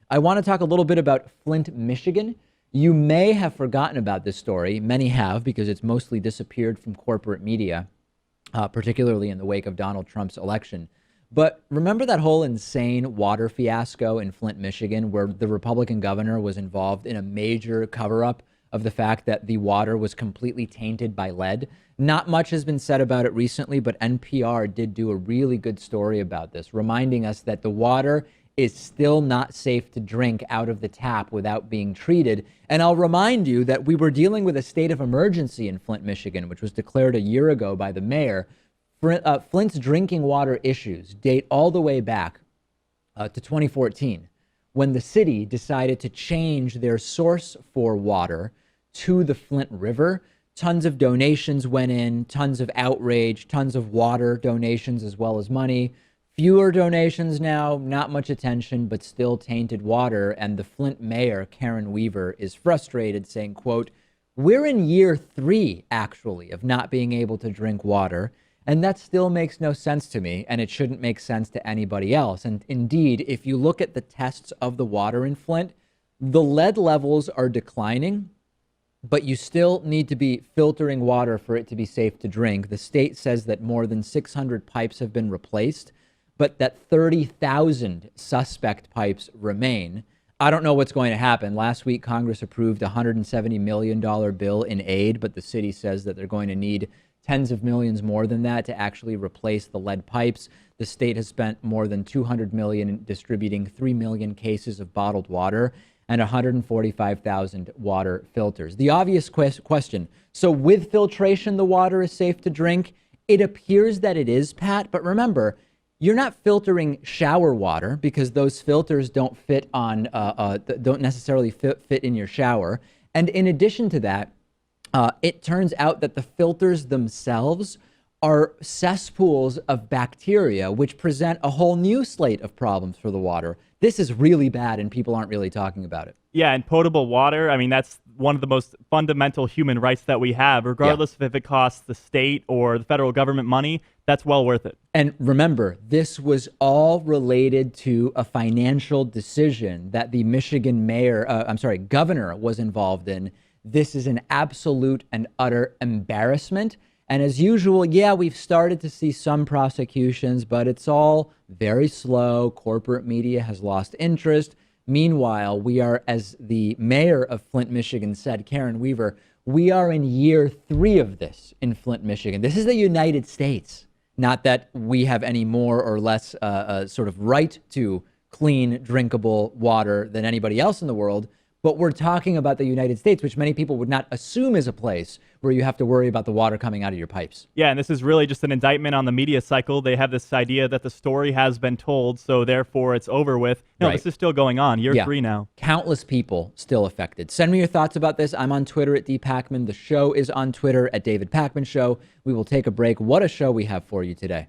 I want to talk a little bit about Flint, Michigan. You may have forgotten about this story. Many have, because it's mostly disappeared from corporate media, particularly in the wake of Donald Trump's election. But remember that whole insane water fiasco in Flint, Michigan, where the Republican governor was involved in a major cover up of the fact that the water was completely tainted by lead? Not much has been said about it recently, but NPR did do a really good story about this, reminding us that the water is still not safe to drink out of the tap without being treated. And I'll remind you that we were dealing with a state of emergency in Flint, Michigan, which was declared a year ago by the mayor. Flint's drinking water issues date all the way back to 2014, when the city decided to change their source for water to the Flint River. Tons of donations went in, tons of outrage, tons of water donations as well as money. Fewer donations now, not much attention, but still tainted water. And the Flint mayor, Karen Weaver, is frustrated, saying, quote, "We're in year 3, actually, of not being able to drink water. And that still makes no sense to me, and it shouldn't make sense to anybody else." And indeed, if you look at the tests of the water in Flint, the lead levels are declining, but you still need to be filtering water for it to be safe to drink. The state says that more than 600 pipes have been replaced, but that 30,000 suspect pipes remain. I don't know what's going to happen. Last week, Congress approved a $170 million bill in aid, but the city says that they're going to need tens of millions more than that to actually replace the lead pipes. The state has spent more than $200 million in distributing 3 million cases of bottled water and 145,000 water filters. The obvious question, so with filtration, the water is safe to drink? It appears that it is, Pat, but remember, you're not filtering shower water because those filters don't fit on, don't necessarily fit in your shower. And in addition to that, it turns out that the filters themselves are cesspools of bacteria, which present a whole new slate of problems for the water. This is really bad, and people aren't really talking about it. Yeah, and potable water, I mean, that's one of the most fundamental human rights that we have, regardless of if it costs the state or the federal government money. That's well worth it. And remember, this was all related to a financial decision that the Michigan governor was involved in. This is an absolute and utter embarrassment. And as usual, yeah, we've started to see some prosecutions, but it's all very slow. Corporate media has lost interest. Meanwhile, we are, as the mayor of Flint, Michigan said, Karen Weaver, we are in year 3 of this in Flint, Michigan. This is the United States. Not that we have any more or less sort of right to clean, drinkable water than anybody else in the world. But we're talking about the United States, which many people would not assume is a place where you have to worry about the water coming out of your pipes. Yeah, and this is really just an indictment on the media cycle. They have this idea that the story has been told, so therefore it's over with. No, This is still going on. Year 3 now. Countless people still affected. Send me your thoughts about this. I'm on Twitter at @DPakman. The show is on Twitter at David Pakman Show. We will take a break. What a show we have for you today.